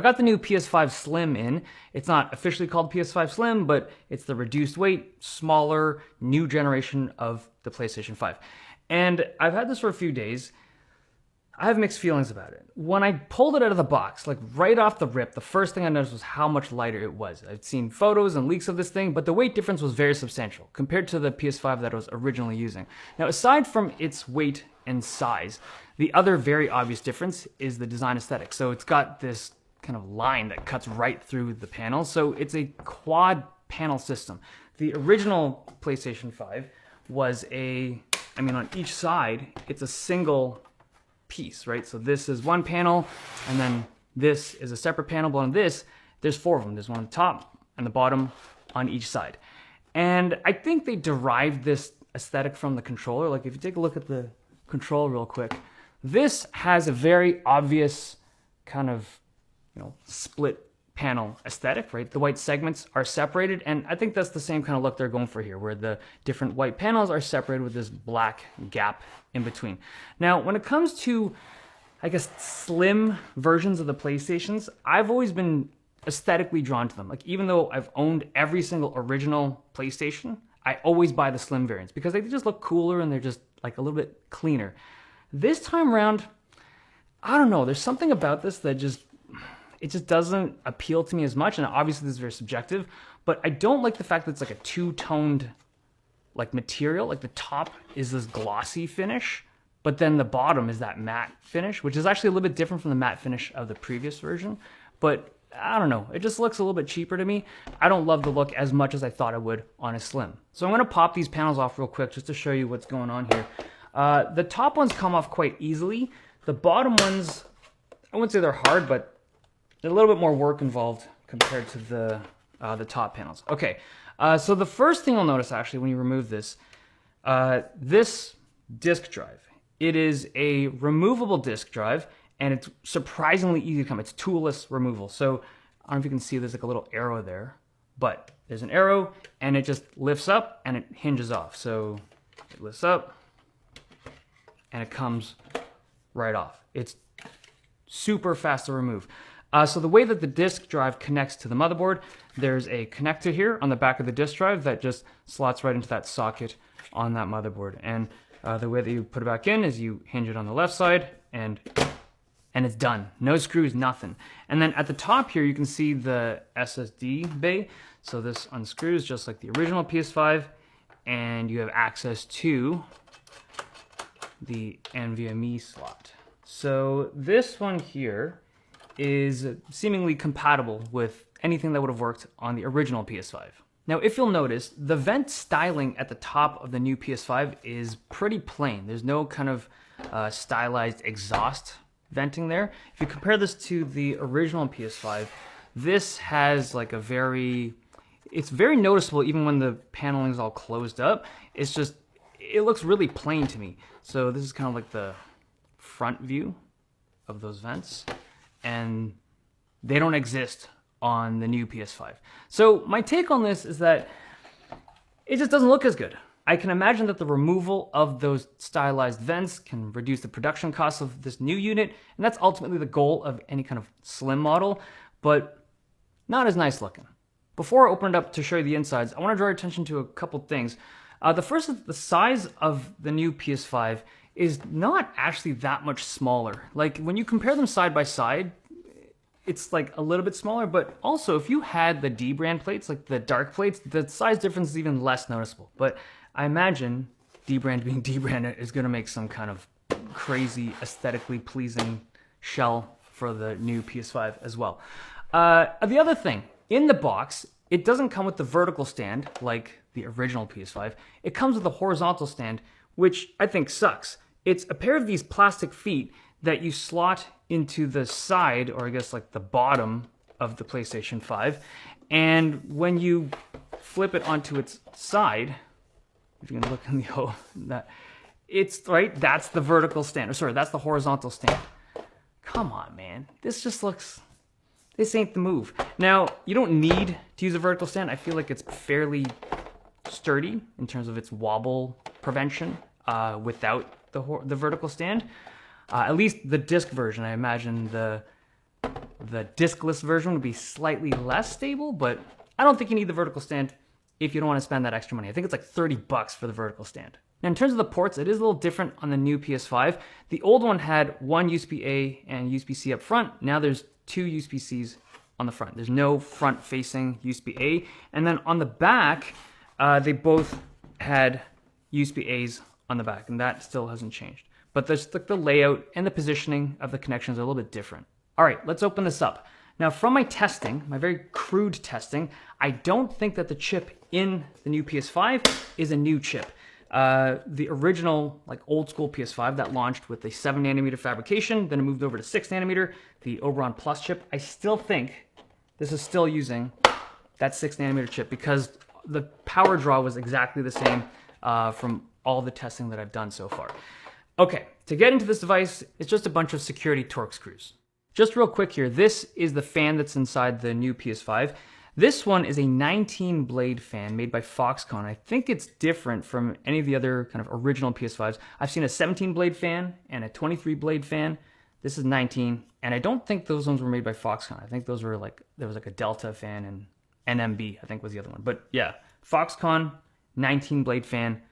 I got the new PS5 Slim in. It's not officially called PS5 Slim, but it's the reduced weight, smaller, new generation of the PlayStation 5. And I've had this for a few days. I have mixed feelings about it. When I pulled it out of the box, like right off the rip, the first thing I noticed was how much lighter it was. I'd seen photos and leaks of this thing, but the weight difference was very substantial compared to the PS5 that I was originally using. Now, aside from its weight and size, the other very obvious difference is the design aesthetic. So it's got this kind of line that cuts right through the panel. So it's a quad panel system. The original PlayStation 5 was on each side, it's a single piece, right? So this is one panel, and then this is a separate panel, but on this, there's four of them. There's one on the top and the bottom on each side. And I think they derived this aesthetic from the controller. Like if you take a look at the controller real quick, this has a very obvious kind of, split panel aesthetic, right? The white segments are separated, and I think that's the same kind of look they're going for here, where the different white panels are separated with this black gap in between. Now, when it comes to, I guess, slim versions of the PlayStations, I've always been aesthetically drawn to them. Like, even though I've owned every single original PlayStation, I always buy the slim variants because they just look cooler and they're just like a little bit cleaner. This time around, I don't know, there's something about this that it just doesn't appeal to me as much, and obviously this is very subjective, but I don't like the fact that it's like a two-toned material. Like the top is this glossy finish, but then the bottom is that matte finish, which is actually a little bit different from the matte finish of the previous version. But I don't know, it just looks a little bit cheaper to me. I don't love the look as much as I thought I would on a Slim. So I'm gonna pop these panels off real quick just to show you what's going on here. The top ones come off quite easily. The bottom ones, I wouldn't say they're hard, but there's a little bit more work involved compared to the top panels. Okay, so the first thing you'll notice actually when you remove this, this disk drive, it is a removable disk drive, and it's surprisingly easy to come. It's toolless removal. So I don't know if you can see there's like a little arrow there, but there's an arrow and it just lifts up and it hinges off. So it lifts up and it comes right off. It's super fast to remove. So the way that the disk drive connects to the motherboard, there's a connector here on the back of the disk drive that just slots right into that socket on that motherboard. And the way that you put it back in is you hinge it on the left side and it's done. No screws, nothing. And then at the top here, you can see the SSD bay. So this unscrews just like the original PS5, and you have access to the NVMe slot. So this one here is seemingly compatible with anything that would have worked on the original PS5. Now, if you'll notice, the vent styling at the top of the new PS5 is pretty plain. There's no kind of stylized exhaust venting there. If you compare this to the original PS5, this has like it's very noticeable even when the paneling is all closed up. It looks really plain to me. So this is kind of like the front view of those vents, and they don't exist on the new PS5. So my take on this is that it just doesn't look as good. I can imagine that the removal of those stylized vents can reduce the production costs of this new unit, and that's ultimately the goal of any kind of slim model, but not as nice looking. Before I open it up to show you the insides, I want to draw your attention to a couple things. The first is the size of the new PS5 is not actually that much smaller. Like when you compare them side by side, it's like a little bit smaller, but also if you had the D brand plates, like the dark plates, the size difference is even less noticeable. But I imagine D brand being D brand is gonna make some kind of crazy aesthetically pleasing shell for the new PS5 as well. The other thing, in the box, it doesn't come with the vertical stand like the original PS5. It comes with a horizontal stand, which I think sucks. It's a pair of these plastic feet that you slot into the side, or I guess like the bottom of the PlayStation 5. And when you flip it onto its side, if you can look in the hole, it's right, that's the vertical stand. Or sorry, that's the horizontal stand. Come on, man. This ain't the move. Now, you don't need to use a vertical stand. I feel like it's fairly sturdy in terms of its wobble prevention without the vertical stand. At least the disc version, I imagine the The diskless version would be slightly less stable, but I don't think you need the vertical stand if you don't want to spend that extra money. I think it's like 30 bucks for the vertical stand. Now, in terms of the ports, it is a little different on the new PS5. The old one had one USB-A and USB-C up front. Now there's two USB-Cs on the front. There's no front-facing USB-A. And then on the back, they both had USB-As on the back, and that still hasn't changed. But the layout and the positioning of the connections are a little bit different. All right, let's open this up. Now, from my testing, my very crude testing, I don't think that the chip in the new PS5 is a new chip. The original, like old school PS5 that launched with a 7nm fabrication, then it moved over to 6nm, the Oberon Plus chip. I still think this is still using that 6nm chip because the power draw was exactly the same from all the testing that I've done so far. Okay, to get into this device, it's just a bunch of security Torx screws. Just real quick here, this is the fan that's inside the new PS5. This one is a 19 blade fan made by Foxconn. I think it's different from any of the other kind of original PS5s. I've seen a 17 blade fan and a 23 blade fan. This is 19, and I don't think those ones were made by Foxconn. I think those were like, there was like a Delta fan and NMB, I think was the other one. But yeah, Foxconn 19 blade fan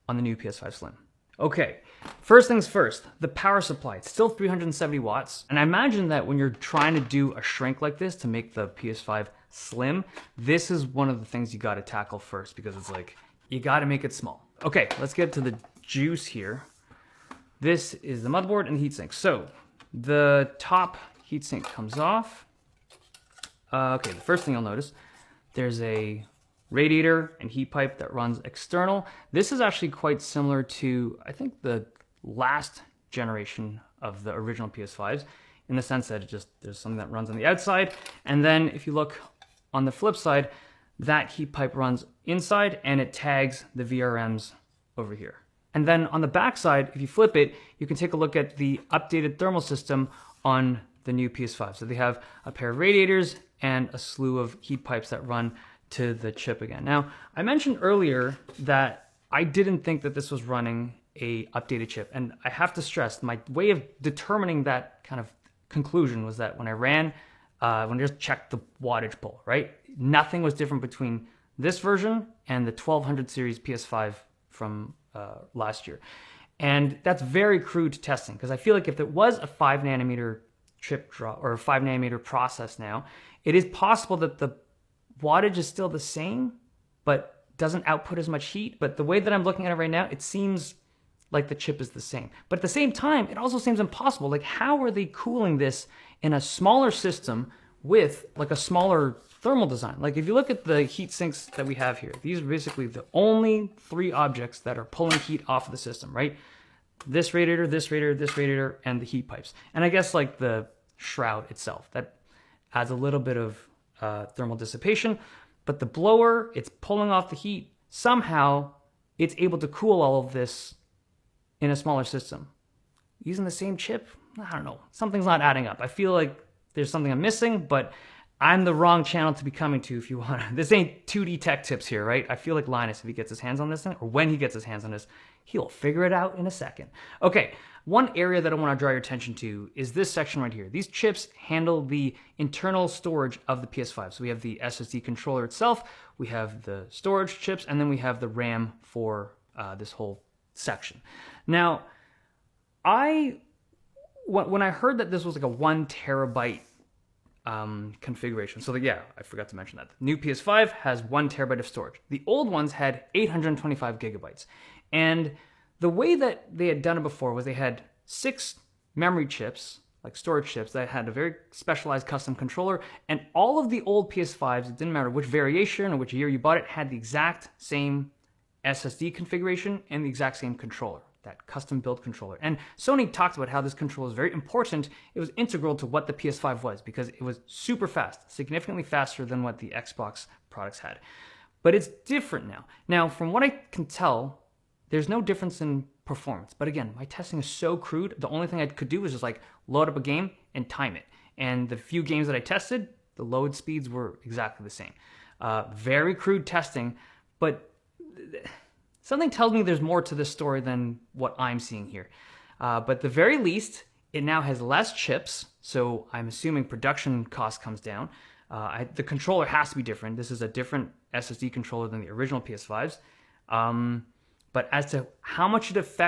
on the new PS5 Slim. Okay, first things first, the power supply. It's still 370 watts. And I imagine that when you're trying to do a shrink like this to make the PS5 Slim, this is one of the things you got to tackle first because it's like, you got to make it small. Okay, let's get to the juice here. This is the motherboard and the heatsink. So the top heatsink comes off. Okay, the first thing you'll notice, there's a radiator and heat pipe that runs external. This is actually quite similar to, I think, the last generation of the original PS5s in the sense that there's something that runs on the outside. And then if you look on the flip side, that heat pipe runs inside and it tags the VRMs over here. And then on the back side, if you flip it, you can take a look at the updated thermal system on the new PS5. So they have a pair of radiators and a slew of heat pipes that run to the chip again. Now, I mentioned earlier that I didn't think that this was running a updated chip. And I have to stress, my way of determining that kind of conclusion was that when I just checked the wattage pull, right? Nothing was different between this version and the 1200 series PS5 from last year. And that's very crude testing because I feel like if it was a 5nm chip draw or a 5nm process now, it is possible that the wattage is still the same, but doesn't output as much heat. But the way that I'm looking at it right now, it seems like the chip is the same. But at the same time, it also seems impossible. Like, how are they cooling this in a smaller system with like a smaller thermal design? Like, if you look at the heat sinks that we have here, these are basically the only three objects that are pulling heat off of the system, right? This radiator, this radiator, this radiator, and the heat pipes. And I guess like the shroud itself, that adds a little bit of thermal dissipation, but the blower, it's pulling off the heat. Somehow it's able to cool all of this in a smaller system. Using the same chip? I don't know. Something's not adding up. I feel like there's something I'm missing, but I'm the wrong channel to be coming to if you want to. This ain't 2D tech tips here, right? I feel like Linus, if he gets his hands on this thing, or when he gets his hands on this, he'll figure it out in a second. Okay, one area that I want to draw your attention to is this section right here. These chips handle the internal storage of the PS5. So we have the SSD controller itself, we have the storage chips, and then we have the RAM for this whole section. Now, when I heard that this was like a 1 terabyte configuration. So yeah, I forgot to mention that. The new PS5 has 1 terabyte of storage. The old ones had 825 gigabytes. And the way that they had done it before was they had 6 memory chips, like storage chips, that had a very specialized custom controller. And all of the old PS5s, it didn't matter which variation or which year you bought it, had the exact same SSD configuration and the exact same controller, that custom built controller. And Sony talked about how this controller is very important. It was integral to what the PS5 was because it was super fast, significantly faster than what the Xbox products had. But it's different now. Now, from what I can tell, there's no difference in performance. But again, my testing is so crude. The only thing I could do was just like load up a game and time it. And the few games that I tested, the load speeds were exactly the same. Very crude testing, but something tells me there's more to this story than what I'm seeing here. But at the very least, It now has less chips, so I'm assuming production cost comes down. The controller has to be different. This is a different SSD controller than the original PS5s. But as to how much it affects